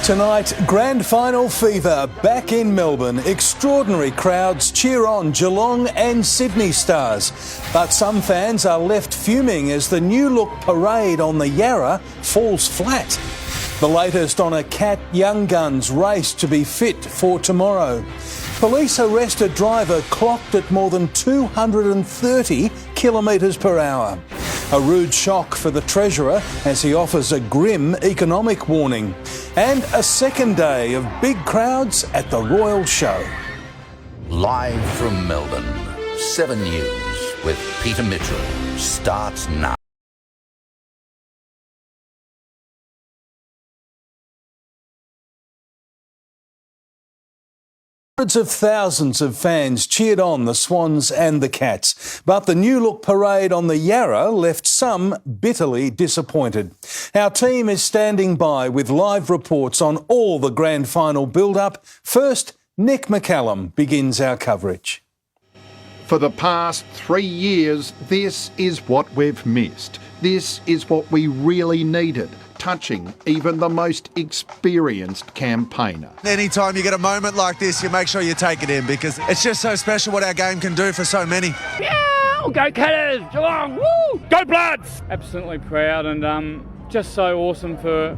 Tonight, grand final fever back in Melbourne. Extraordinary crowds cheer on Geelong and Sydney Stars. But some fans are left fuming as the new look parade on the Yarra falls flat. The latest on a Cat Young Guns race to be fit for tomorrow. Police arrest a driver clocked at more than 230 kilometres per hour. A rude shock for the Treasurer as he offers a grim economic warning. And a second day of big crowds at the Royal Show. Live from Melbourne, 7 News with Peter Mitchell starts now. Hundreds of thousands of fans cheered on the Swans and the Cats, but the new look parade on the Yarra left some bitterly disappointed. Our team is standing by with live reports on all the grand final build-up. First, Nick McCallum begins our coverage. For the past 3 years, this is what we've missed. This is what we really needed, touching even the most experienced campaigner. Anytime you get a moment like this, you make sure you take it in because it's just so special what our game can do for so many. Yeah, go Catters, Geelong, woo! Go Bloods! Absolutely proud and just so awesome for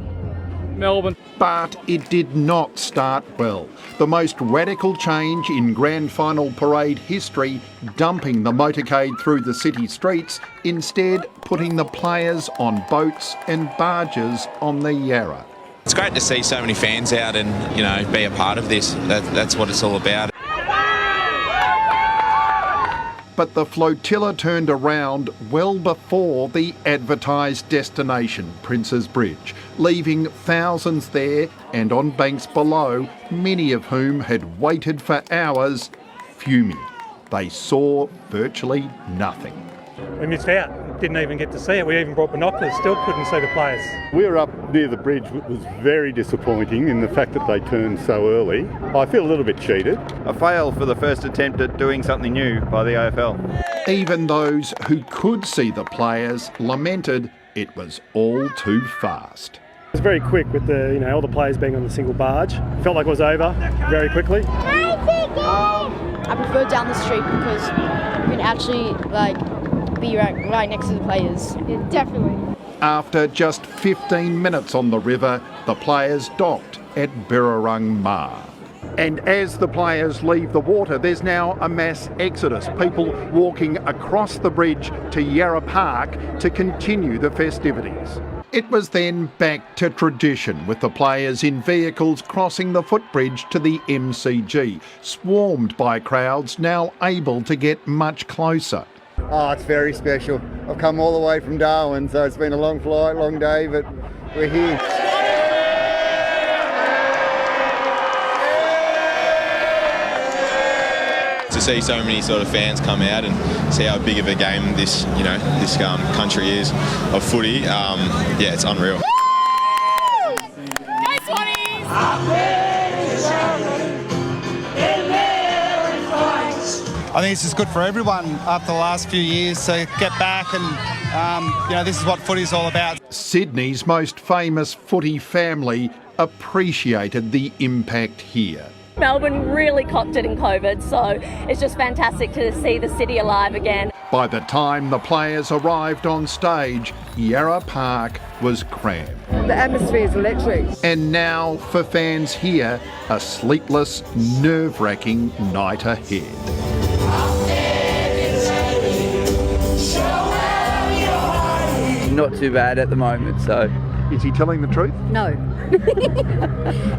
Melbourne. But it did not start well. The most radical change in grand final parade history, dumping the motorcade through the city streets, instead putting the players on boats and barges on the Yarra. It's great to see so many fans out and, be a part of this. That's what it's all about. But the flotilla turned around well before the advertised destination, Prince's Bridge, leaving thousands there and on banks below, many of whom had waited for hours, fuming. They saw virtually nothing. We missed out. Didn't even get to see it. We even brought binoculars, still couldn't see the players. We were up near the bridge. It was very disappointing in the fact that they turned so early. I feel a little bit cheated. A fail for the first attempt at doing something new by the AFL. Even those who could see the players lamented it was all too fast. It was very quick with all the players being on the single barge. Felt like it was over very quickly. I prefer down the street because you can actually be right next to the players. Yeah, definitely. After just 15 minutes on the river, the players docked at Birrarung Ma. And as the players leave the water, there's now a mass exodus, people walking across the bridge to Yarra Park to continue the festivities. It was then back to tradition, with the players in vehicles crossing the footbridge to the MCG, swarmed by crowds now able to get much closer. Oh, it's very special. I've come all the way from Darwin, so it's been a long flight, long day, but we're here. To see so many sort of fans come out and see how big of a game this country is of footy, it's unreal. Go Swannies! I think this is good for everyone after the last few years to get back and, this is what footy is all about. Sydney's most famous footy family appreciated the impact here. Melbourne really copped it in COVID, so it's just fantastic to see the city alive again. By the time the players arrived on stage, Yarra Park was crammed. The atmosphere is electric. And now, for fans here, a sleepless, nerve-wracking night ahead. Not too bad at the moment, so... Is he telling the truth? No.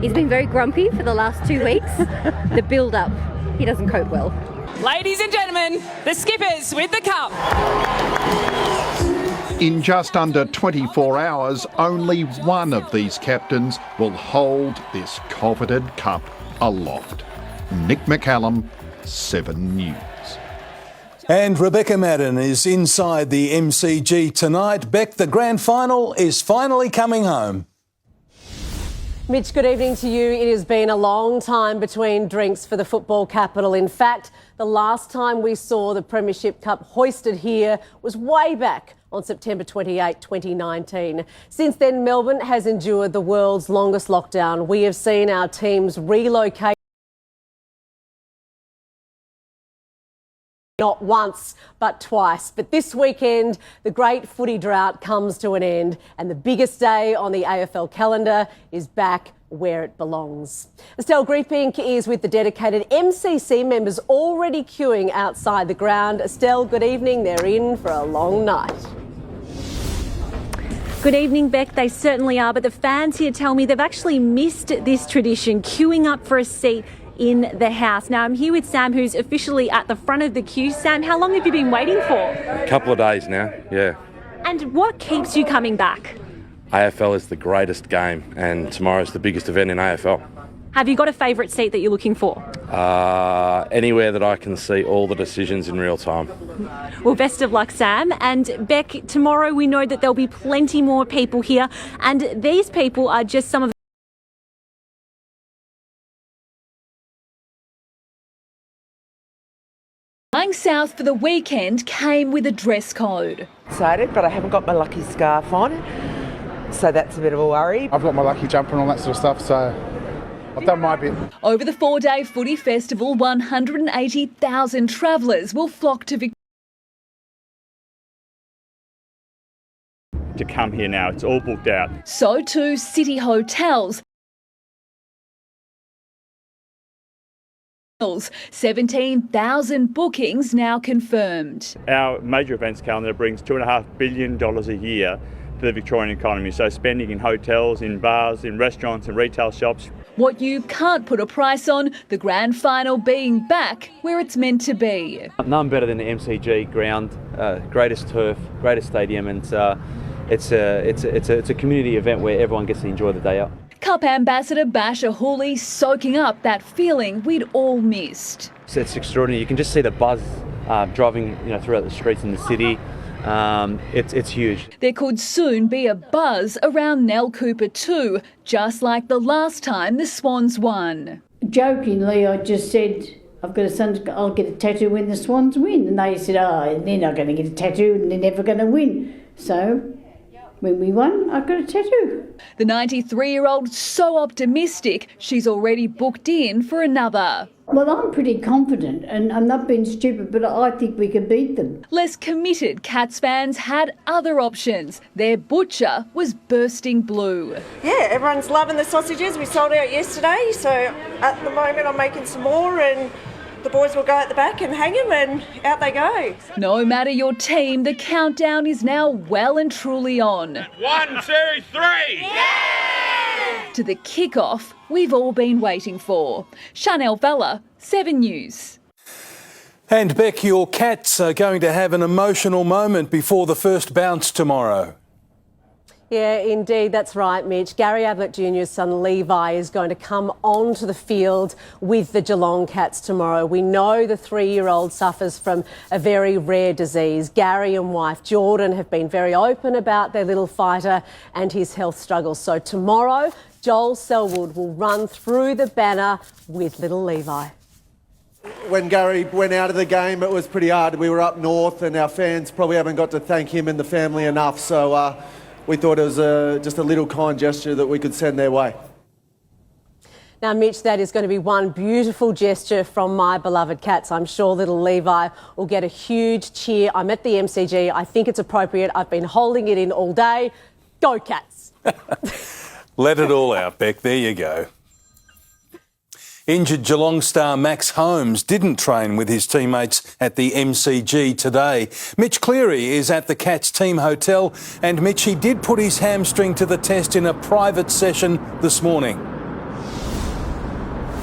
He's been very grumpy for the last 2 weeks. The build-up, he doesn't cope well. Ladies and gentlemen, the Skippers with the cup. In just under 24 hours, only one of these captains will hold this coveted cup aloft. Nick McCallum, 7 News. And Rebecca Madden is inside the MCG tonight. Beck, the grand final is finally coming home. Mitch, good evening to you. It has been a long time between drinks for the football capital. In fact, the last time we saw the Premiership Cup hoisted here was way back on September 28, 2019. Since then, Melbourne has endured the world's longest lockdown. We have seen our teams relocate not once, but twice. But this weekend, the great footy drought comes to an end and the biggest day on the AFL calendar is back where it belongs. Estelle Griefink is with the dedicated MCC members already queuing outside the ground. Estelle, good evening. They're in for a long night. Good evening, Beck. They certainly are, but the fans here tell me they've actually missed this tradition, queuing up for a seat in the house. Now, I'm here with Sam, who's officially at the front of the queue. Sam, how long have you been waiting for? A couple of days now, yeah. And what keeps you coming back? AFL is the greatest game, and tomorrow's the biggest event in AFL. Have you got a favourite seat that you're looking for? Anywhere that I can see all the decisions in real time. Well, best of luck, Sam. And Beck, tomorrow we know that there'll be plenty more people here, and these people are just some of Flying south for the weekend came with a dress code. Excited, but I haven't got my lucky scarf on, so that's a bit of a worry. I've got my lucky jumper and all that sort of stuff, so I've done my bit. Over the 4-day footy festival, 180,000 travellers will flock to Victoria. To come here now, it's all booked out. So too city hotels. 17,000 bookings now confirmed. Our major events calendar brings $2.5 billion a year to the Victorian economy, so spending in hotels, in bars, in restaurants and retail shops. What you can't put a price on, the grand final being back where it's meant to be. None better than the MCG ground, greatest turf, greatest stadium, and it's a community event where everyone gets to enjoy the day out. Cup ambassador Basher Hooley soaking up that feeling we'd all missed. So it's extraordinary. You can just see the buzz driving, throughout the streets in the city. It's huge. There could soon be a buzz around Nell Cooper too, just like the last time the Swans won. Jokingly, I just said, I've got a son, I'll get a tattoo when the Swans win. And they said, they're not going to get a tattoo and they're never going to win. So when we won, I got a tattoo. The 93-year-old so optimistic, she's already booked in for another. Well, I'm pretty confident, and I'm not being stupid, but I think we can beat them. Less committed Cats fans had other options. Their butcher was bursting blue. Yeah, everyone's loving the sausages. We sold out yesterday, so at the moment I'm making some more, and the boys will go at the back and hang them, and out they go. No matter your team, the countdown is now well and truly on. 1, 2, 3! Yeah! To the kick-off we've all been waiting for. Chanel Vella, 7 News. And Beck, your Cats are going to have an emotional moment before the first bounce tomorrow. Yeah, indeed, that's right, Mitch. Gary Ablett Jr.'s son Levi is going to come onto the field with the Geelong Cats tomorrow. We know the 3-year-old suffers from a very rare disease. Gary and wife Jordan have been very open about their little fighter and his health struggles. So tomorrow, Joel Selwood will run through the banner with little Levi. When Gary went out of the game, it was pretty hard. We were up north and our fans probably haven't got to thank him and the family enough. So we thought it was just a little kind gesture that we could send their way. Now, Mitch, that is going to be one beautiful gesture from my beloved Cats. I'm sure little Levi will get a huge cheer. I'm at the MCG. I think it's appropriate. I've been holding it in all day. Go Cats! Let it all out, Beck. There you go. Injured Geelong star Max Holmes didn't train with his teammates at the MCG today. Mitch Cleary is at the Cats team hotel, and Mitch, he did put his hamstring to the test in a private session this morning.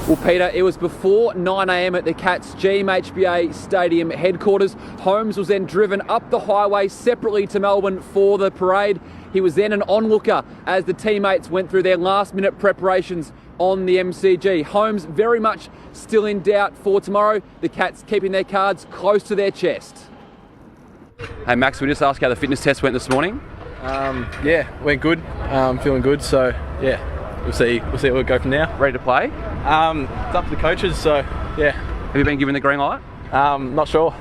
Well, Peter, it was before 9 a.m. at the Cats GMHBA Stadium headquarters. Holmes was then driven up the highway separately to Melbourne for the parade. He was then an onlooker as the teammates went through their last-minute preparations on the MCG. Holmes very much still in doubt for tomorrow. The Cats keeping their cards close to their chest. Hey Max, we just asked how the fitness test went this morning. Yeah, went good. Feeling good, so yeah. We'll see where we go from now. Ready to play? It's up to the coaches, so yeah. Have you been given the green light? Not sure.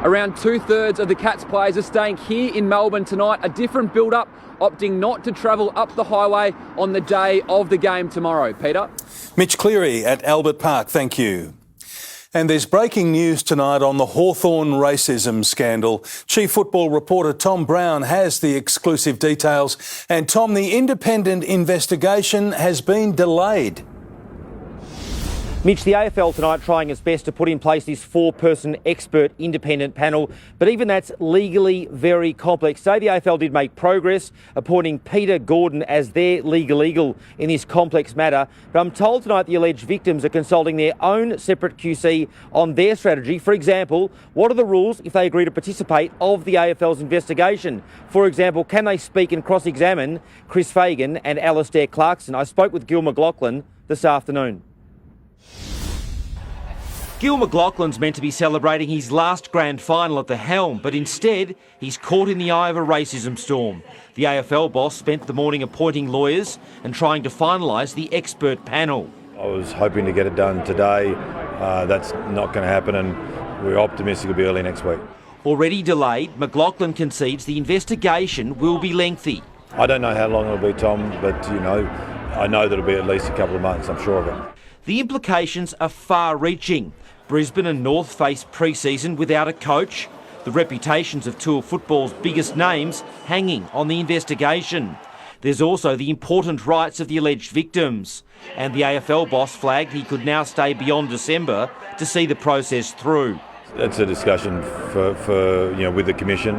Around 2/3 of the Cats players are staying here in Melbourne tonight, a different build-up, opting not to travel up the highway on the day of the game tomorrow. Peter? Mitch Cleary at Albert Park, thank you. And there's breaking news tonight on the Hawthorn racism scandal. Chief football reporter Tom Brown has the exclusive details. And Tom, the independent investigation has been delayed. Mitch, the AFL tonight trying its best to put in place this 4-person expert independent panel, but even that's legally very complex. Today the AFL did make progress, appointing Peter Gordon as their legal eagle in this complex matter. But I'm told tonight the alleged victims are consulting their own separate QC on their strategy. For example, what are the rules if they agree to participate of the AFL's investigation? For example, can they speak and cross-examine Chris Fagan and Alistair Clarkson? I spoke with Gil McLachlan this afternoon. Gil McLachlan's meant to be celebrating his last grand final at the helm, but instead he's caught in the eye of a racism storm. The AFL boss spent the morning appointing lawyers and trying to finalise the expert panel. I was hoping to get it done today. That's not going to happen, and we're optimistic it'll be early next week. Already delayed, McLachlan concedes the investigation will be lengthy. I don't know how long it'll be, Tom, but I know that it'll be at least a couple of months, I'm sure of it. The implications are far-reaching. Brisbane and North face pre-season without a coach. The reputations of two of football's biggest names hanging on the investigation. There's also the important rights of the alleged victims. And the AFL boss flagged he could now stay beyond December to see the process through. That's a discussion for with the Commission.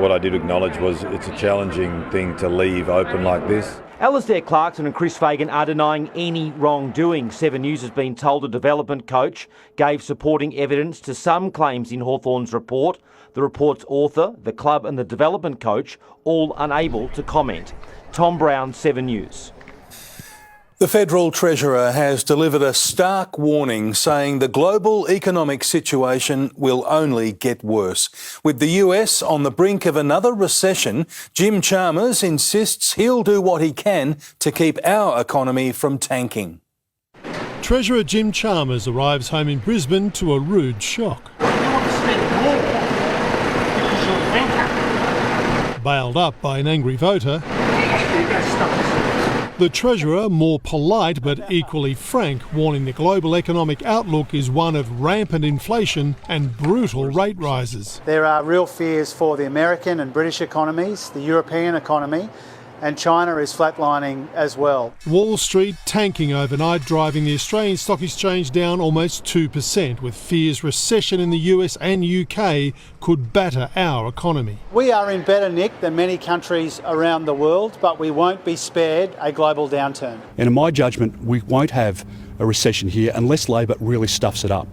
What I did acknowledge was it's a challenging thing to leave open like this. Alistair Clarkson and Chris Fagan are denying any wrongdoing. 7 News has been told a development coach gave supporting evidence to some claims in Hawthorn's report. The report's author, the club and the development coach, all unable to comment. Tom Brown, 7 News. The Federal Treasurer has delivered a stark warning saying the global economic situation will only get worse. With the US on the brink of another recession, Jim Chalmers insists he'll do what he can to keep our economy from tanking. Treasurer Jim Chalmers arrives home in Brisbane to a rude shock. Bailed up by an angry voter, the Treasurer, more polite but equally frank, warning the global economic outlook is one of rampant inflation and brutal rate rises. There are real fears for the American and British economies, the European economy, and China is flatlining as well. Wall Street tanking overnight, driving the Australian Stock Exchange down almost 2%, with fears recession in the US and UK could batter our economy. We are in better nick than many countries around the world, but we won't be spared a global downturn. And in my judgment, we won't have a recession here unless Labor really stuffs it up.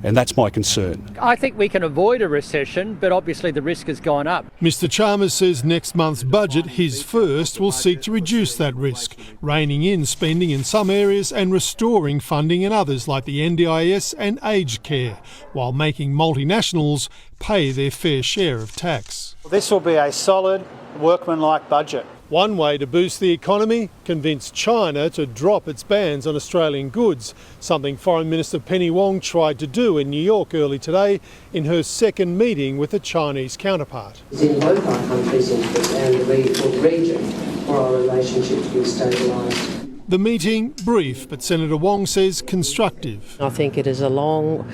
And that's my concern. I think we can avoid a recession, but obviously the risk has gone up. Mr Chalmers says next month's budget, his first, will seek to reduce that risk, reining in spending in some areas and restoring funding in others like the NDIS and aged care, while making multinationals pay their fair share of tax. This will be a solid, workmanlike budget. One way to boost the economy, convince China to drop its bans on Australian goods, something Foreign Minister Penny Wong tried to do in New York early today in her second meeting with a Chinese counterpart. It's in both our countries' interest and the region for our relationship to be stabilised. The meeting, brief, but Senator Wong says constructive. I think it is a long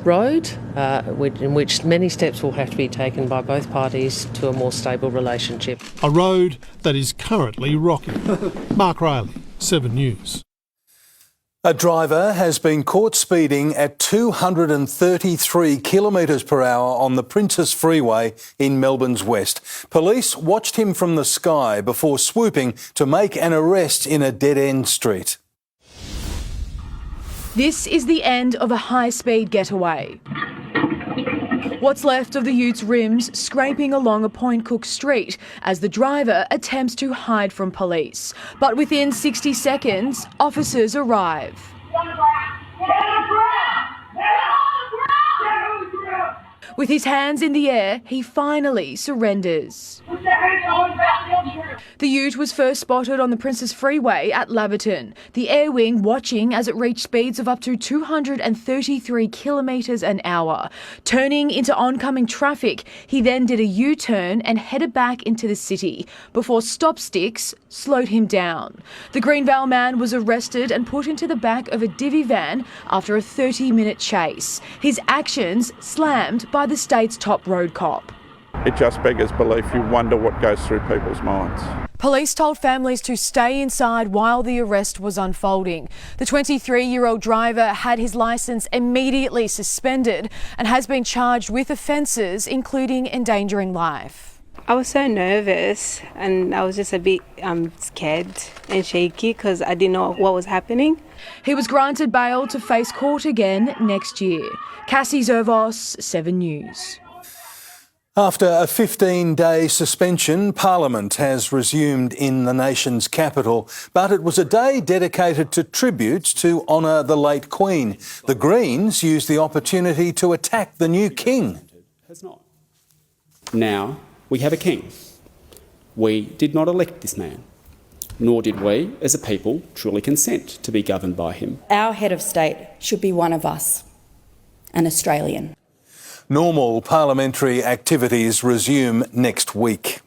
road in which many steps will have to be taken by both parties to a more stable relationship. A road that is currently rocky. Mark Riley, 7 News. A driver has been caught speeding at 233 kilometres per hour on the Princess Freeway in Melbourne's west. Police watched him from the sky before swooping to make an arrest in a dead-end street. This is the end of a high-speed getaway. What's left of the Utes' rims scraping along a Point Cook street as the driver attempts to hide from police. But within 60 seconds, officers arrive. With his hands in the air, he finally surrenders. The ute was first spotted on the Princes Freeway at Laverton, the air wing watching as it reached speeds of up to 233 kilometres an hour. Turning into oncoming traffic, he then did a U-turn and headed back into the city before stop sticks slowed him down. The Greenvale man was arrested and put into the back of a divvy van after a 30-minute chase. His actions slammed by the state's top road cop. It just beggars belief. You wonder what goes through people's minds. Police told families to stay inside while the arrest was unfolding. The 23-year-old driver had his licence immediately suspended and has been charged with offences including endangering life. I was so nervous and I was just a bit scared and shaky because I didn't know what was happening. He was granted bail to face court again next year. Cassie Zervos, 7 News. After a 15-day suspension, Parliament has resumed in the nation's capital, but it was a day dedicated to tributes to honour the late Queen. The Greens used the opportunity to attack the new King. Now we have a king. We did not elect this man, nor did we, as a people, truly consent to be governed by him. Our head of state should be one of us, an Australian. Normal parliamentary activities resume next week.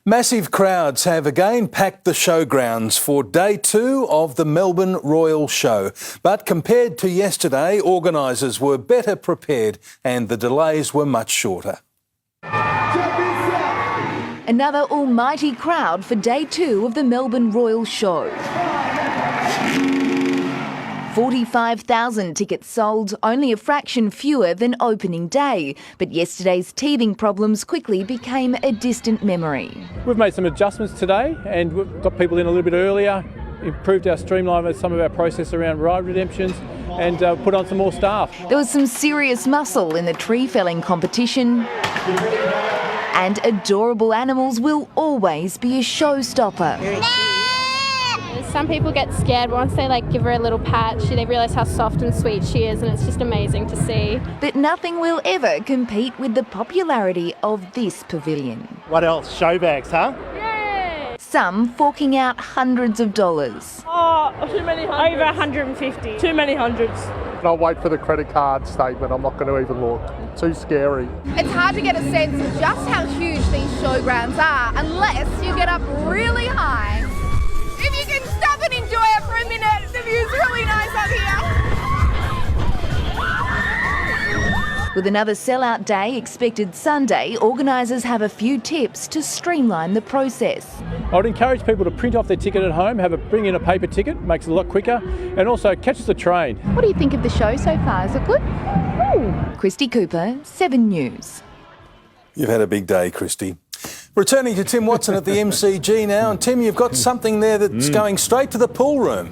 Massive crowds have again packed the showgrounds for day 2 of the Melbourne Royal Show. But compared to yesterday, organisers were better prepared and the delays were much shorter. Another almighty crowd for day 2 of the Melbourne Royal Show. 45,000 tickets sold, only a fraction fewer than opening day. But yesterday's teething problems quickly became a distant memory. We've made some adjustments today and we've got people in a little bit earlier, improved our streamline of some of our process around ride redemptions and put on some more staff. There was some serious muscle in the tree felling competition. And adorable animals will always be a showstopper. Some people get scared once they give her a little pat. They realise how soft and sweet she is, and it's just amazing to see. But nothing will ever compete with the popularity of this pavilion. What else? Show bags, huh? Yay! Some forking out hundreds of dollars. Oh, too many hundreds. Over 150. Too many hundreds. I'll wait for the credit card statement. I'm not going to even look. Too scary. It's hard to get a sense of just how huge these showgrounds are unless you get up really high. If you can stop and enjoy it for a minute, the view's really nice up here. With another sellout day expected Sunday, organisers have a few tips to streamline the process. I would encourage people to print off their ticket at home, bring in a paper ticket, makes it a lot quicker, and also catch the train. What do you think of the show so far? Is it good? Christy Cooper, 7 News. You've had a big day, Christy. Returning to Tim Watson at the MCG now. And Tim, you've got something there that's going straight to the pool room.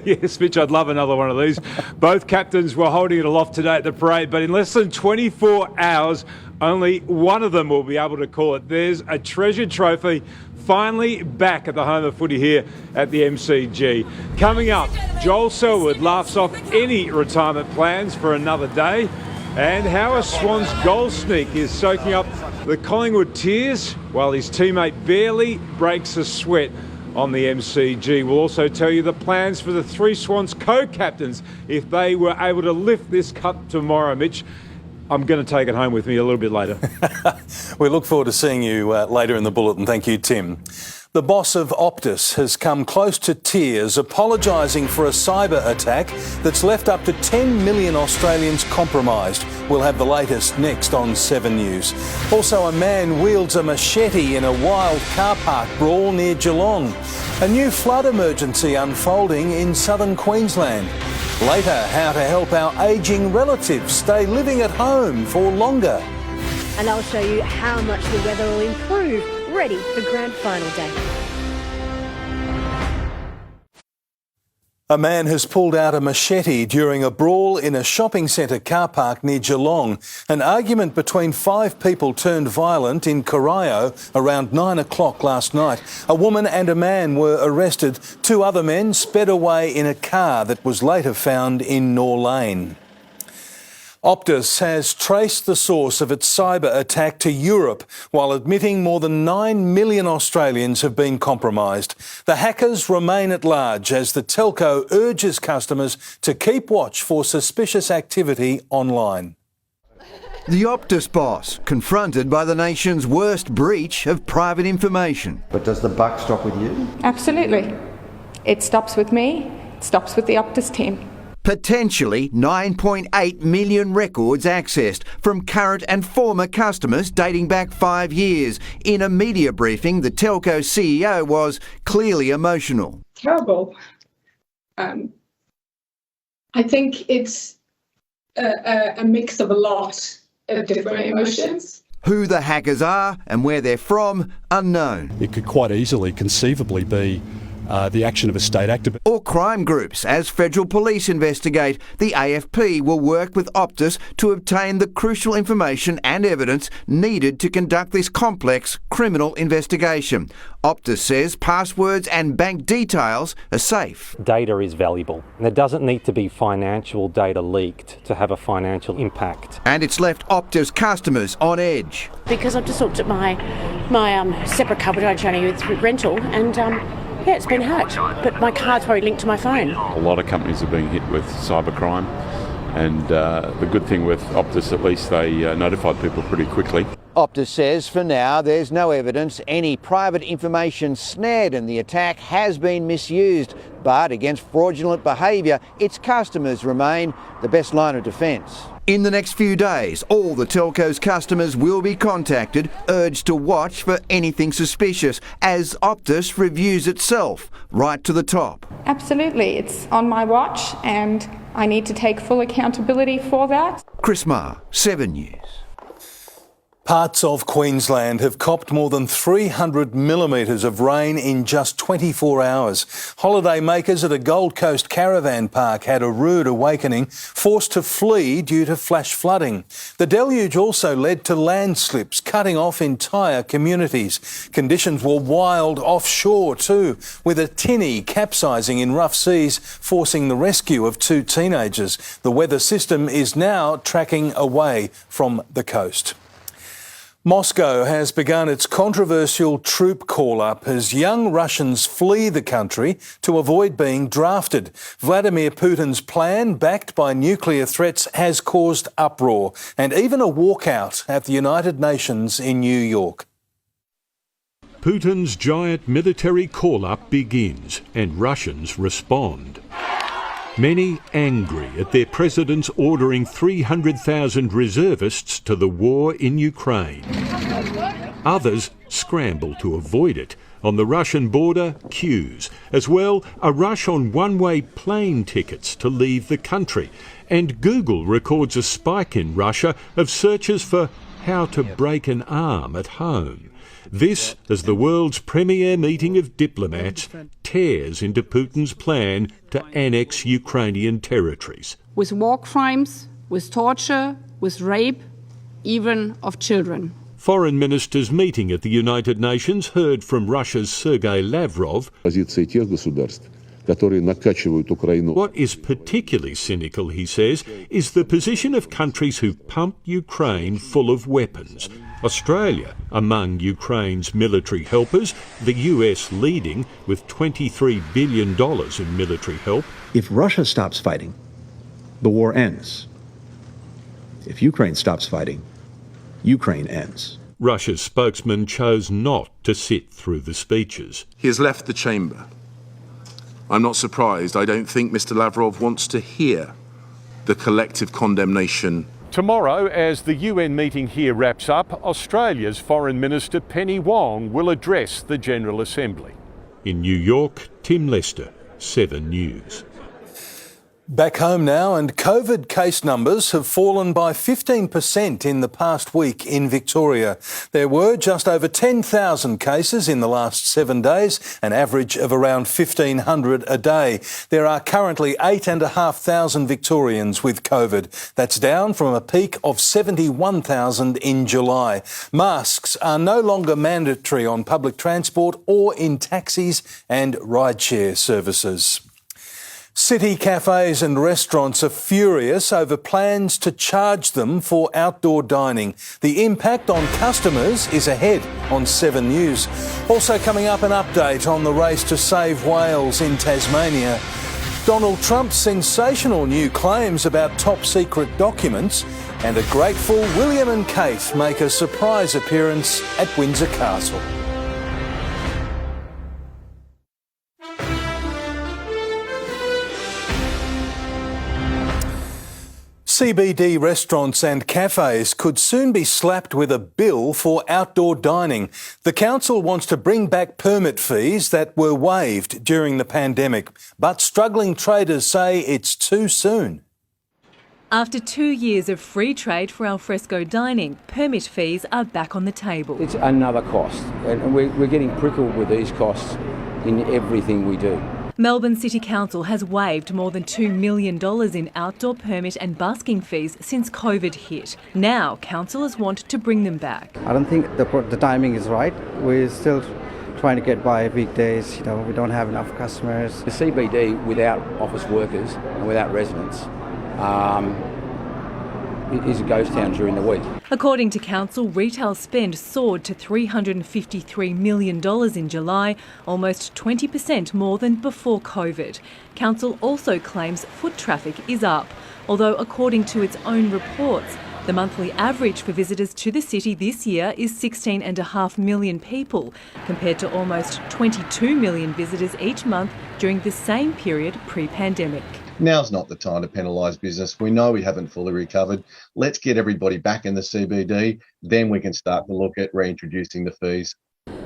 Yes, Mitch, I'd love another one of these. Both captains were holding it aloft today at the parade, but in less than 24 hours, only one of them will be able to call it. There's a treasured trophy finally back at the home of footy here at the MCG. Coming up, Joel Selwood laughs off any retirement plans for another day, and how a Swans goal sneak is soaking up the Collingwood tears while his teammate barely breaks a sweat on the MCG. We'll also tell you the plans for the 3 Swans co-captains if they were able to lift this cup tomorrow. Mitch, I'm going to take it home with me a little bit later. We look forward to seeing you later in the bulletin. Thank you, Tim. The boss of Optus has come close to tears, apologising for a cyber attack that's left up to 10 million Australians compromised. We'll have the latest next on 7 News. Also, a man wields a machete in a wild car park brawl near Geelong. A new flood emergency unfolding in southern Queensland. Later, how to help our ageing relatives stay living at home for longer. And I'll show you how much the weather will improve, ready for grand final day. A man has pulled out a machete during a brawl in a shopping centre car park near Geelong. An argument between 5 people turned violent in Corio around 9 o'clock last night. A woman and a man were arrested. 2 other men sped away in a car that was later found in Nor Lane. Optus has traced the source of its cyber attack to Europe while admitting more than 9 million Australians have been compromised. The hackers remain at large as the telco urges customers to keep watch for suspicious activity online. The Optus boss, confronted by the nation's worst breach of private information. But does the buck stop with you? Absolutely. It stops with me, it stops with the Optus team. Potentially 9.8 million records accessed from current and former customers dating back 5 years. In a media briefing, the telco CEO was clearly emotional. Terrible. I think it's a mix of a lot of different emotions. Who the hackers are and where they're from, unknown. It could quite easily, conceivably be the action of a state actor. Or crime groups. As federal police investigate, the AFP will work with Optus to obtain the crucial information and evidence needed to conduct this complex criminal investigation. Optus says passwords and bank details are safe. Data is valuable, and there doesn't need to be financial data leaked to have a financial impact. And it's left Optus customers on edge. Because I've just looked at my separate cupboard I trying to use rental, and yeah, it's been hacked, but my card's probably linked to my phone. A lot of companies are being hit with cybercrime, and the good thing with Optus, at least they notified people pretty quickly. Optus says for now there's no evidence any private information snared in the attack has been misused, but against fraudulent behaviour, its customers remain the best line of defence. In the next few days, all the telco's customers will be contacted, urged to watch for anything suspicious as Optus reviews itself right to the top. Absolutely, it's on my watch and I need to take full accountability for that. Chris Marr, 7 News. Parts of Queensland have copped more than 300 millimetres of rain in just 24 hours. Holiday makers at a Gold Coast caravan park had a rude awakening, forced to flee due to flash flooding. The deluge also led to landslips, cutting off entire communities. Conditions were wild offshore too, with a tinny capsizing in rough seas, forcing the rescue of 2 teenagers. The weather system is now tracking away from the coast. Moscow has begun its controversial troop call-up as young Russians flee the country to avoid being drafted. Vladimir Putin's plan, backed by nuclear threats, has caused uproar and even a walkout at the United Nations in New York. Putin's giant military call-up begins and Russians respond. Many angry at their president's ordering 300,000 reservists to the war in Ukraine. Others scramble to avoid it. On the Russian border, queues. As well, a rush on one-way plane tickets to leave the country. And Google records a spike in Russia of searches for how to break an arm at home. This, as the world's premier meeting of diplomats tears into Putin's plan to annex Ukrainian territories. With war crimes, with torture, with rape, even of children. Foreign ministers meeting at the United Nations heard from Russia's Sergei Lavrov. What is particularly cynical, he says, is the position of countries who pump Ukraine full of weapons. Australia among Ukraine's military helpers, the US leading with $23 billion in military help. If Russia stops fighting, the war ends. If Ukraine stops fighting, Ukraine ends. Russia's spokesman chose not to sit through the speeches. He has left the chamber. I'm not surprised. I don't think Mr. Lavrov wants to hear the collective condemnation. Tomorrow, as the UN meeting here wraps up, Australia's Foreign Minister Penny Wong will address the General Assembly. In New York, Tim Lester, 7 News. Back home now, and COVID case numbers have fallen by 15% in the past week in Victoria. There were just over 10,000 cases in the last 7 days, an average of around 1,500 a day. There are currently 8,500 Victorians with COVID. That's down from a peak of 71,000 in July. Masks are no longer mandatory on public transport or in taxis and rideshare services. City cafes and restaurants are furious over plans to charge them for outdoor dining. The impact on customers is ahead on 7 News. Also coming up, an update on the race to save whales in Tasmania. Donald Trump's sensational new claims about top-secret documents, and a grateful William and Kate make a surprise appearance at Windsor Castle. CBD restaurants and cafes could soon be slapped with a bill for outdoor dining. The council wants to bring back permit fees that were waived during the pandemic, but struggling traders say it's too soon. After 2 years of free trade for alfresco dining, permit fees are back on the table. It's another cost, and we're getting prickled with these costs in everything we do. Melbourne City Council has waived more than $2 million in outdoor permit and busking fees since COVID hit. Now, councillors want to bring them back. I don't think the timing is right. We're still trying to get by weekdays. We don't have enough customers. The CBD without office workers and without residents is a ghost town during the week. According to council, retail spend soared to $353 million in July, almost 20% more than before COVID. Council also claims foot traffic is up, although according to its own reports, the monthly average for visitors to the city this year is 16.5 million people, compared to almost 22 million visitors each month during the same period pre-pandemic. Now's not the time to penalise business. We know we haven't fully recovered. Let's get everybody back in the CBD, then we can start to look at reintroducing the fees.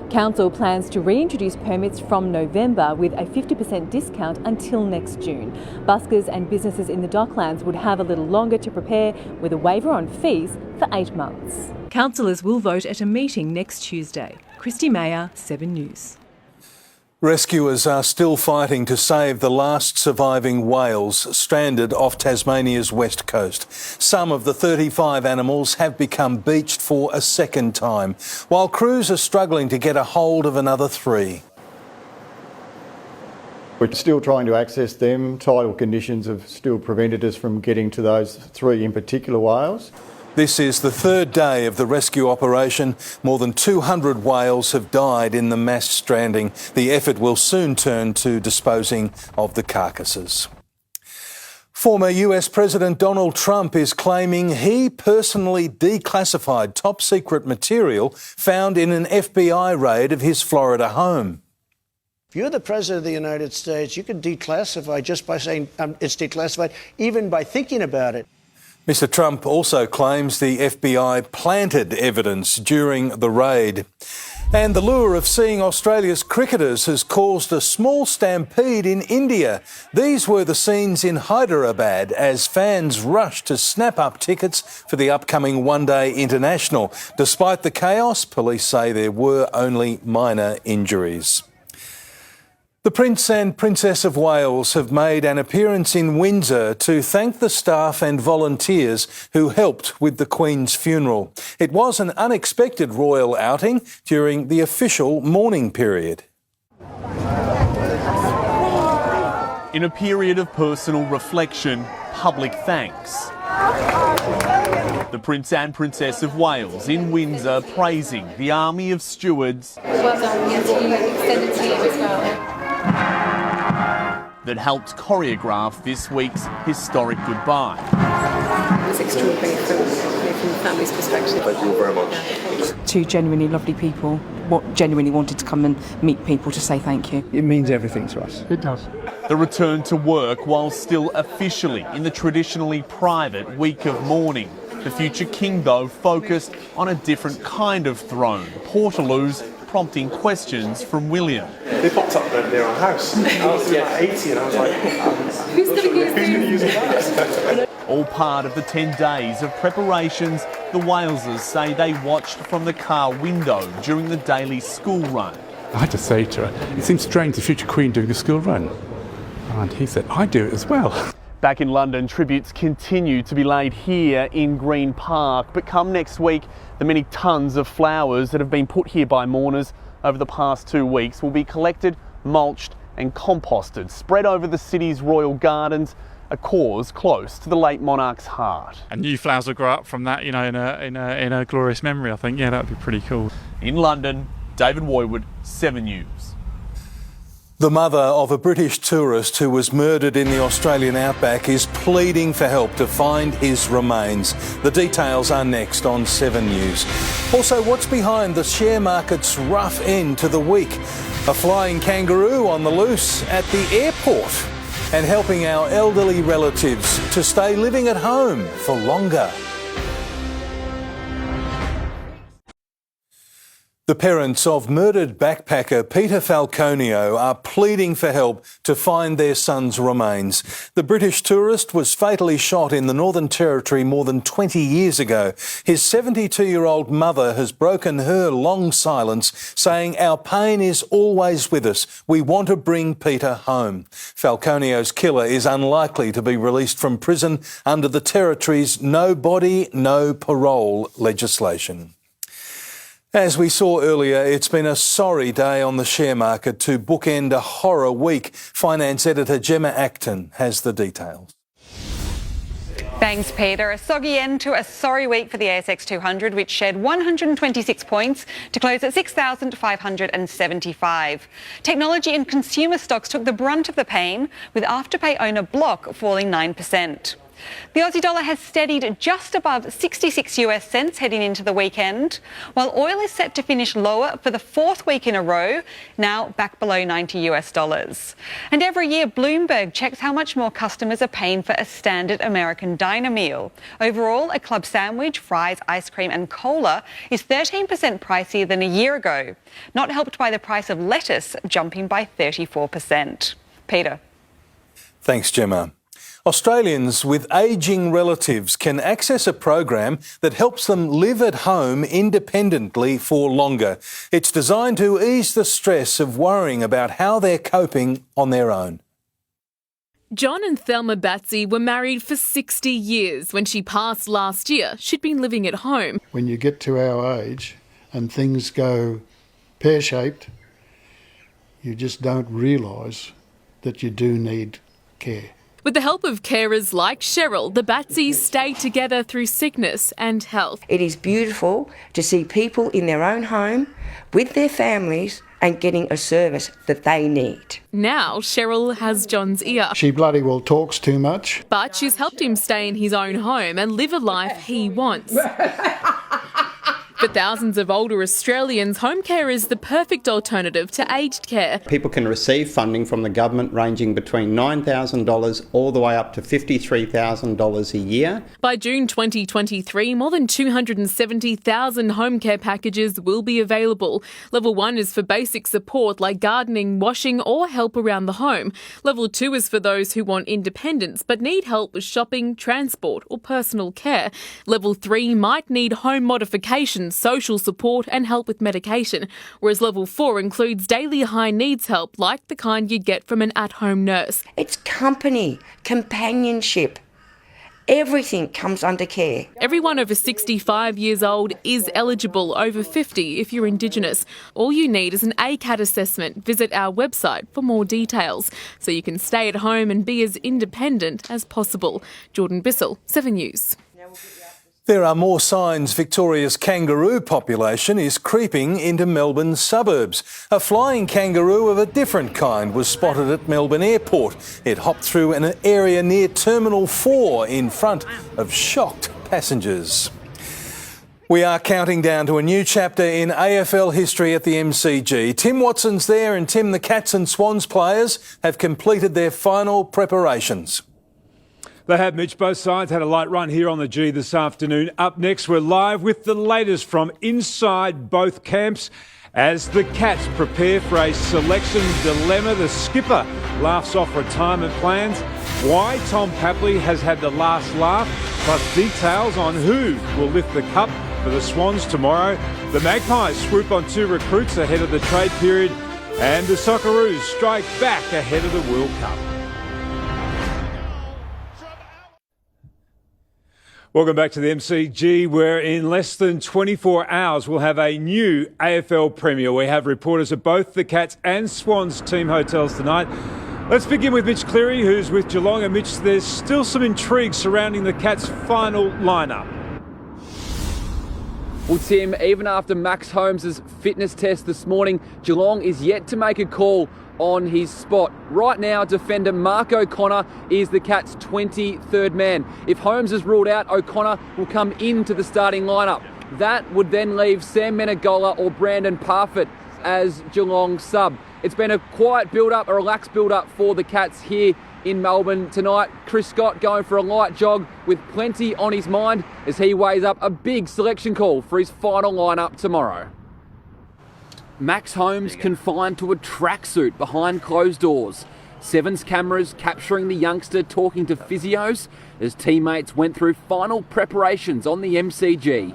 Council plans to reintroduce permits from November with a 50% discount until next June. Buskers and businesses in the Docklands would have a little longer to prepare, with a waiver on fees for 8 months. Councillors will vote at a meeting next Tuesday. Christy Mayer, 7 News. Rescuers are still fighting to save the last surviving whales stranded off Tasmania's west coast. Some of the 35 animals have become beached for a second time, while crews are struggling to get a hold of another 3. We're still trying to access them. Tidal conditions have still prevented us from getting to those 3 in particular whales. This is the 3rd day of the rescue operation. More than 200 whales have died in the mass stranding. The effort will soon turn to disposing of the carcasses. Former US President Donald Trump is claiming he personally declassified top-secret material found in an FBI raid of his Florida home. If you're the President of the United States, you can declassify just by saying it's declassified, even by thinking about it. Mr. Trump also claims the FBI planted evidence during the raid. And the lure of seeing Australia's cricketers has caused a small stampede in India. These were the scenes in Hyderabad as fans rushed to snap up tickets for the upcoming one-day international. Despite the chaos, police say there were only minor injuries. The Prince and Princess of Wales have made an appearance in Windsor to thank the staff and volunteers who helped with the Queen's funeral. It was an unexpected royal outing during the official mourning period. In a period of personal reflection, public thanks. The Prince and Princess of Wales in Windsor praising the army of stewards that helped choreograph this week's historic goodbye. It's extraordinary from the family's perspective. Thank you very much. 2 genuinely lovely people, genuinely wanted to come and meet people to say thank you. It means everything to us. It does. The return to work while still officially in the traditionally private week of mourning. The future king, though, focused on a different kind of throne, Portaloos, prompting questions from William. They popped up near our house. I was like 80 and I was like, who's going to use it? All part of the 10 days of preparations the Walesers say they watched from the car window during the daily school run. I had to say to her, it seems strange the future Queen doing a school run. And he said, I do it as well. Back in London, tributes continue to be laid here in Green Park, but come next week, the many tons of flowers that have been put here by mourners over the past 2 weeks will be collected, mulched and composted, spread over the city's royal gardens, a cause close to the late monarch's heart. And new flowers will grow up from that, you know, in a glorious memory, I think. Yeah, that would be pretty cool. In London, David Woywood, 7 News. The mother of a British tourist who was murdered in the Australian outback is pleading for help to find his remains. The details are next on 7 News. Also, what's behind the share market's rough end to the week? A flying kangaroo on the loose at the airport and helping our elderly relatives to stay living at home for longer. The parents of murdered backpacker Peter Falconio are pleading for help to find their son's remains. The British tourist was fatally shot in the Northern Territory more than 20 years ago. His 72-year-old mother has broken her long silence, saying, "Our pain is always with us. We want to bring Peter home." Falconio's killer is unlikely to be released from prison under the Territory's no body, no parole legislation. As we saw earlier, it's been a sorry day on the share market to bookend a horror week. Finance editor Gemma Acton has the details. Thanks, Peter. A soggy end to a sorry week for the ASX 200, which shed 126 points to close at 6,575. Technology and consumer stocks took the brunt of the pain, with Afterpay owner Block falling 9%. The Aussie dollar has steadied just above 66 US cents heading into the weekend, while oil is set to finish lower for the fourth week in a row, now back below 90 US dollars. And every year, Bloomberg checks how much more customers are paying for a standard American diner meal. Overall, a club sandwich, fries, ice cream and cola is 13% pricier than a year ago, not helped by the price of lettuce jumping by 34%. Peter. Thanks, Gemma. Australians with ageing relatives can access a program that helps them live at home independently for longer. It's designed to ease the stress of worrying about how they're coping on their own. John and Thelma Batsey were married for 60 years. When she passed last year, she'd been living at home. When you get to our age and things go pear-shaped, you just don't realise that you do need care. With the help of carers like Cheryl, the Batseys stay together through sickness and health. It is beautiful to see people in their own home with their families and getting a service that they need. Now Cheryl has John's ear. She bloody well talks too much. But she's helped him stay in his own home and live a life he wants. For thousands of older Australians, home care is the perfect alternative to aged care. People can receive funding from the government ranging between $9,000 all the way up to $53,000 a year. By June 2023, more than 270,000 home care packages will be available. Level 1 is for basic support like gardening, washing or help around the home. Level 2 is for those who want independence but need help with shopping, transport or personal care. Level 3 might need home modifications, social support and help with medication, whereas Level 4 includes daily high needs help like the kind you'd get from an at-home nurse. It's company, companionship. Everything comes under care. Everyone over 65 years old is eligible, over 50 if you're Indigenous. All you need is an ACAT assessment. Visit our website for more details so you can stay at home and be as independent as possible. Jordan Bissell, 7 News. There are more signs Victoria's kangaroo population is creeping into Melbourne's suburbs. A flying kangaroo of a different kind was spotted at Melbourne Airport. It hopped through an area near Terminal 4 in front of shocked passengers. We are counting down to a new chapter in AFL history at the MCG. Tim Watson's there, and Tim, the Cats and Swans players have completed their final preparations. They have, Mitch. Both sides had a light run here on the G this afternoon. Up next, we're live with the latest from inside both camps as the Cats prepare for a selection dilemma. The skipper laughs off retirement plans, why Tom Papley has had the last laugh, plus details on who will lift the cup for the Swans tomorrow. The Magpies swoop on 2 recruits ahead of the trade period, and the Socceroos strike back ahead of the World Cup. Welcome back to the MCG, where in less than 24 hours we'll have a new AFL Premier. We have reporters at both the Cats and Swans team hotels tonight. Let's begin with Mitch Cleary, who's with Geelong. And Mitch, there's still some intrigue surrounding the Cats' final lineup. Well, Tim, even after Max Holmes' fitness test this morning, Geelong is yet to make a call on his spot. Right now, defender Mark O'Connor is the Cats' 23rd man. If Holmes is ruled out, O'Connor will come into the starting lineup. That would then leave Sam Menegola or Brandon Parfitt as Geelong sub. It's been a quiet build-up, a relaxed build-up for the Cats here in Melbourne tonight. Chris Scott going for a light jog with plenty on his mind as he weighs up a big selection call for his final lineup tomorrow. Max Holmes confined to a tracksuit behind closed doors. Sevens cameras capturing the youngster talking to physios as teammates went through final preparations on the MCG.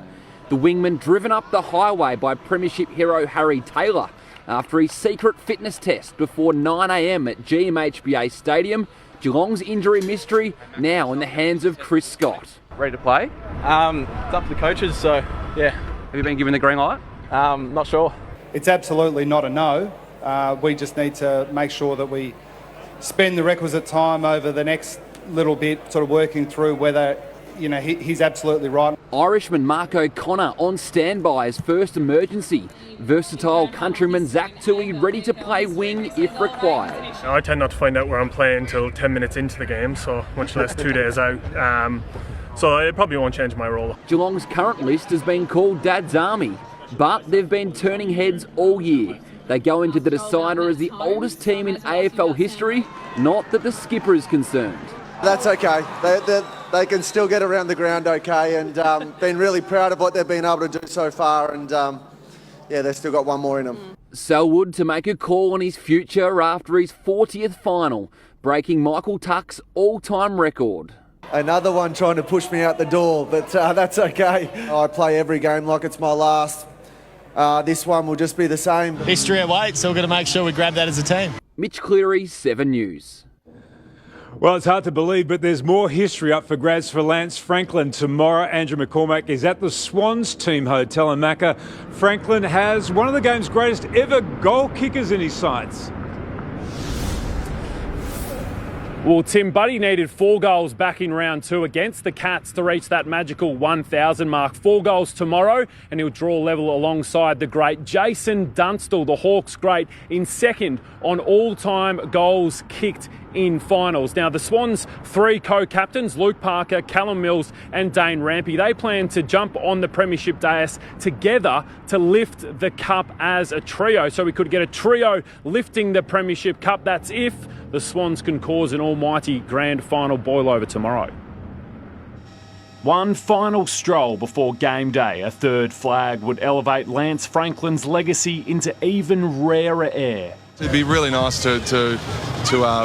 The wingman driven up the highway by Premiership hero Harry Taylor after his secret fitness test before 9 a.m. at GMHBA Stadium. Geelong's injury mystery now in the hands of Chris Scott. Ready to play? It's up to the coaches, so yeah. Have you been given the green light? Not sure. It's absolutely not a no. We just need to make sure that we spend the requisite time over the next little bit sort of working through whether, you know, he's absolutely right. Irishman Mark O'Connor on standby as first emergency. Versatile countryman Zach Tui ready to play wing if required. I tend not to find out where I'm playing until 10 minutes into the game, so much less 2 days out. So it probably won't change my role. Geelong's current list has been called Dad's Army, but they've been turning heads all year. They go into the decider as the oldest team in AFL history, not that the skipper is concerned. That's okay. They can still get around the ground okay, and been really proud of what they've been able to do so far, and yeah, they've still got one more in them. Selwood to make a call on his future after his 40th final, breaking Michael Tuck's all-time record. Another one trying to push me out the door, but that's okay. I play every game like it's my last. This one will just be the same. History awaits, so we're going to make sure we grab that as a team. Mitch Cleary, 7 News. Well, it's hard to believe, but there's more history up for grabs for Lance Franklin tomorrow. Andrew McCormack is at the Swans team hotel in Macca. Franklin has one of the game's greatest ever goal kickers in his sights. Well, Tim, Buddy needed 4 goals back in round 2 against the Cats to reach that magical 1,000 mark. 4 goals tomorrow, and he'll draw level alongside the great Jason Dunstall, the Hawks great, in second on all-time goals kicked in finals. Now, the Swans' 3 co-captains, Luke Parker, Callum Mills and Dane Rampy, they plan to jump on the premiership dais together to lift the cup as a trio. So we could get a trio lifting the premiership cup. That's if the Swans can cause an almighty grand final boil-over tomorrow. One final stroll before game day. A third flag would elevate Lance Franklin's legacy into even rarer air. It'd be really nice to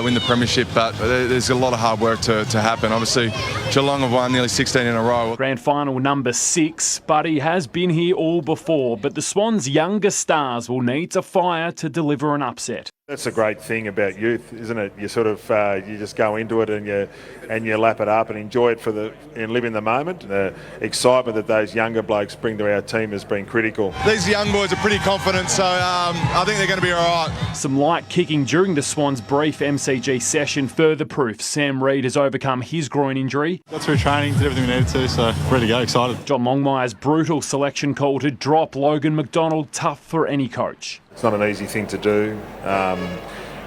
win the premiership, but there's a lot of hard work to happen. Obviously, Geelong have won nearly 16 in a row. Grand final number 6, Buddy has been here all before, but the Swans' younger stars will need to fire to deliver an upset. That's the great thing about youth, isn't it? You sort of you just go into it and you lap it up and enjoy it and live in the moment. The excitement that those younger blokes bring to our team has been critical. These young boys are pretty confident, so I think they're going to be all right. Some light kicking during the Swans' brief MCG session. Further proof Sam Reid has overcome his groin injury. Got through training, did everything we needed to, so ready to go, excited. John Longmire's brutal selection call to drop Logan McDonald, tough for any coach. It's not an easy thing to do.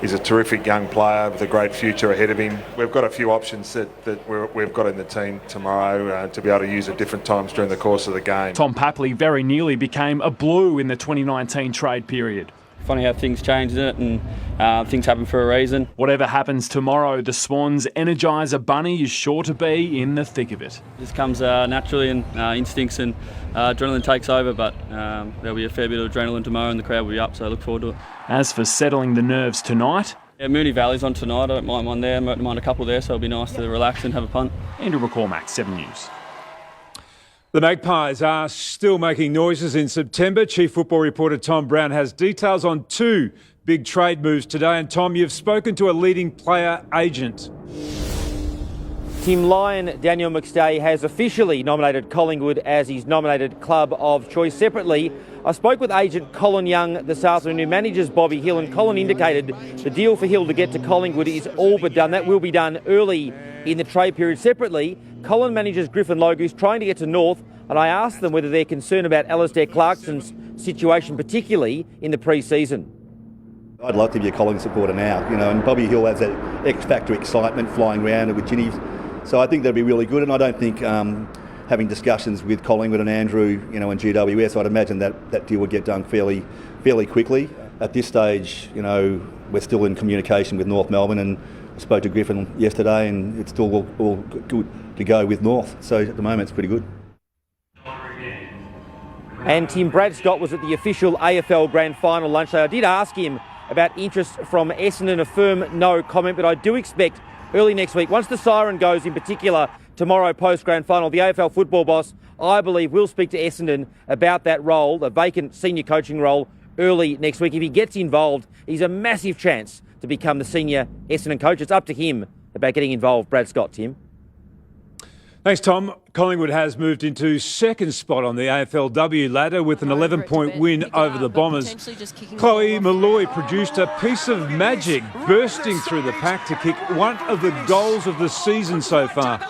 He's a terrific young player with a great future ahead of him. We've got a few options that we've got in the team tomorrow to be able to use at different times during the course of the game. Tom Papley very nearly became a Blue in the 2019 trade period. Funny how things change, isn't it? And things happen for a reason. Whatever happens tomorrow, the Swans' Energizer Bunny is sure to be in the thick of it. It just comes naturally, and instincts and adrenaline takes over, but there'll be a fair bit of adrenaline tomorrow and the crowd will be up, so I look forward to it. As for settling the nerves tonight... Yeah, Moonee Valley's on tonight. I don't mind one there. I don't mind a couple there, so it'll be nice to relax and have a punt. Andrew McCormack, 7 News. The Magpies are still making noises in September. Chief football reporter Tom Brown has details on 2 big trade moves today. And Tom, you've spoken to a leading player agent. Tim Lyon, Daniel McStay has officially nominated Collingwood as his nominated club of choice. Separately, I spoke with agent Colin Young this afternoon, who manages Bobby Hill, and Colin indicated the deal for Hill to get to Collingwood is all but done. That will be done early in the trade period. Separately, Colin manages Griffin Logue, who's trying to get to North, and I asked them whether they're concerned about Alistair Clarkson's situation, particularly in the pre-season. I'd love to be a Collingwood supporter now, and Bobby Hill has that X-factor excitement flying around with Ginny. So I think that'd be really good, and I don't think having discussions with Collingwood and Andrew, and GWS, I'd imagine that deal would get done fairly quickly. At this stage, we're still in communication with North Melbourne, and I spoke to Griffin yesterday, and it's still all good to go with North. So at the moment, it's pretty good. And Tim Bradstocke was at the official AFL Grand Final lunch day. I did ask him about interest from Essendon, a firm no comment, but I do expect early next week, once the siren goes, in particular tomorrow post-Grand Final, the AFL football boss, I believe, will speak to Essendon about that role, the vacant senior coaching role, early next week. If he gets involved, he's a massive chance to become the senior Essendon coach. It's up to him about getting involved. Brad Scott, Tim. Thanks, Tom. Collingwood has moved into second spot on the AFLW ladder with an 11-point win over the Bombers. Chloe Malloy produced a piece of magic, bursting through the pack to kick one of the goals of the season so far.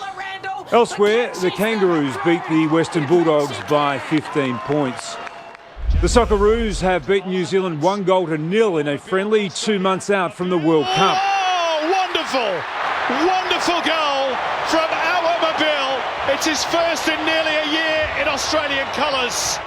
Elsewhere, the Kangaroos beat the Western Bulldogs by 15 points. The Socceroos have beaten New Zealand 1-0 in a friendly 2 months out from the World Cup. Oh, wonderful goal from our Mobile. It's his first in nearly a year in Australian colours.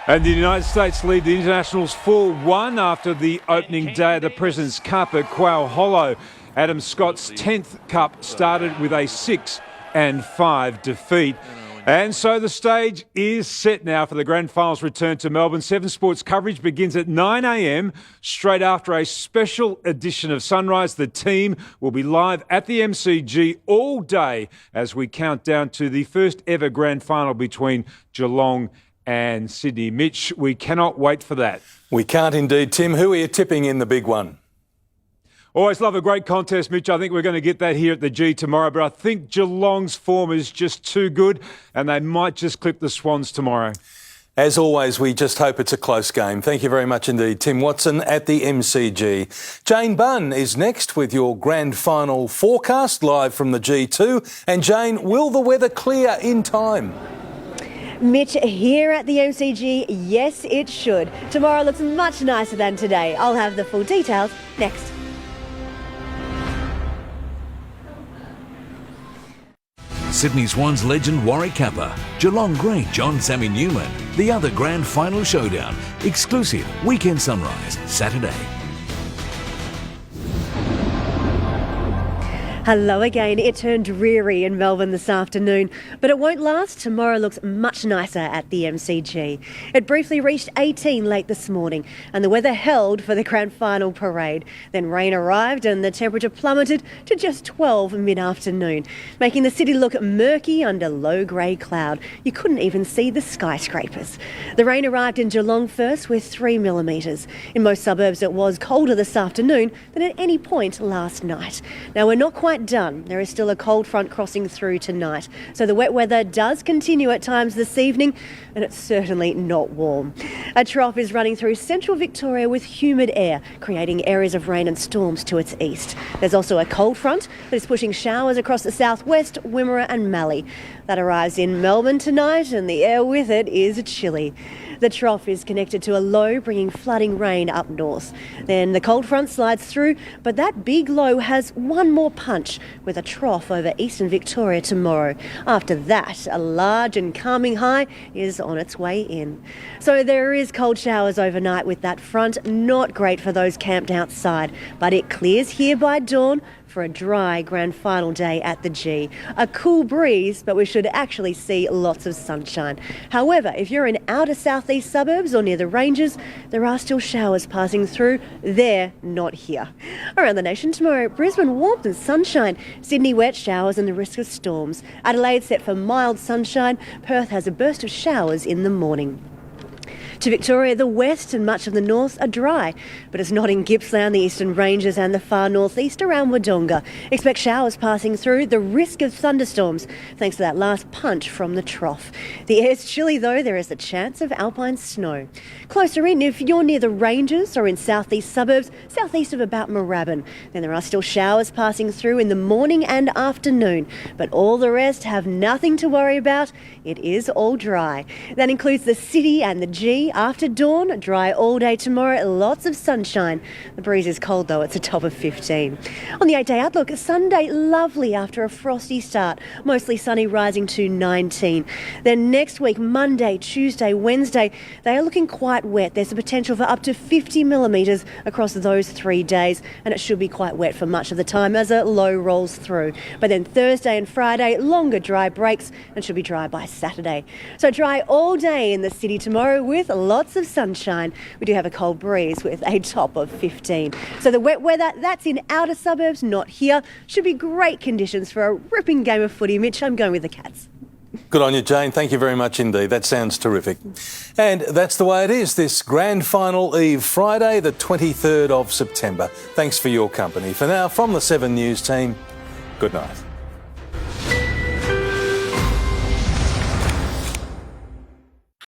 And the United States lead the Internationals 4-1 after the opening day of the President's Cup at Quail Hollow. Adam Scott's 10th Cup started with a 6-5 defeat. And so the stage is set now for the Grand Finals return to Melbourne. 7 Sports coverage begins at 9 a.m, straight after a special edition of Sunrise. The team will be live at the MCG all day as we count down to the first ever Grand Final between Geelong and Sydney. Mitch, we cannot wait for that. We can't indeed. Tim, who are you tipping in the big one? Always love a great contest, Mitch. I think we're going to get that here at the G tomorrow, but I think Geelong's form is just too good and they might just clip the Swans tomorrow. As always, we just hope it's a close game. Thank you very much indeed, Tim Watson at the MCG. Jane Bunn is next with your Grand Final forecast live from the G2. And Jane, will the weather clear in time? Mitch, here at the MCG, yes it should. Tomorrow looks much nicer than today. I'll have the full details next. Sydney Swans legend Warwick Kappa, Geelong great John Sammy Newman, the other Grand Final showdown, exclusive Weekend Sunrise, Saturday. Hello again. It turned dreary in Melbourne this afternoon, but it won't last. Tomorrow looks much nicer at the MCG. It briefly reached 18 late this morning and the weather held for the Grand Final parade. Then rain arrived and the temperature plummeted to just 12 mid-afternoon, making the city look murky under low grey cloud. You couldn't even see the skyscrapers. The rain arrived in Geelong first with 3 millimetres. In most suburbs it was colder this afternoon than at any point last night. Now we're not quite done. There is still a cold front crossing through tonight. So the wet weather does continue at times this evening, and it's certainly not warm. A trough is running through central Victoria with humid air, creating areas of rain and storms to its east. There's also a cold front that is pushing showers across the southwest, Wimmera and Mallee. That arrives in Melbourne tonight, and the air with it is chilly. The trough is connected to a low, bringing flooding rain up north. Then the cold front slides through, but that big low has one more punch with a trough over eastern Victoria tomorrow. After that, a large and calming high is on its way in. So there is cold showers overnight with that front. Not great for those camped outside, but it clears here by dawn for a dry Grand Final day at the G. A cool breeze, but we should actually see lots of sunshine. However, if you're in outer southeast suburbs or near the ranges, there are still showers passing through. They're not here. Around the nation tomorrow, Brisbane warmth and sunshine. Sydney wet showers and the risk of storms. Adelaide set for mild sunshine. Perth has a burst of showers in the morning. To Victoria, the west and much of the north are dry, but it's not in Gippsland, the eastern ranges and the far northeast around Wodonga. Expect showers passing through, the risk of thunderstorms thanks to that last punch from the trough. The air's chilly though, there is a chance of alpine snow. Closer in, if you're near the ranges or in southeast suburbs, southeast of about Moorabbin, then there are still showers passing through in the morning and afternoon, but all the rest have nothing to worry about. It is all dry. That includes the city and the G. After dawn, dry all day tomorrow, lots of sunshine. The breeze is cold though, it's a top of 15. On the 8-day outlook, Sunday lovely after a frosty start, mostly sunny rising to 19. Then next week, Monday, Tuesday, Wednesday, they are looking quite wet. There's a potential for up to 50 millimetres across those 3 days, and it should be quite wet for much of the time as a low rolls through. But then Thursday and Friday, longer dry breaks and should be dry by Saturday. So dry all day in the city tomorrow with lots of sunshine. We do have a cold breeze with a top of 15. So the wet weather, that's in outer suburbs, not here. Should be great conditions for a ripping game of footy. Mitch, I'm going with the Cats. Good on you, Jane. Thank you very much indeed. That sounds terrific. And that's the way it is this Grand Final Eve, Friday, the 23rd of September. Thanks for your company. For now, from the 7 News team, good night.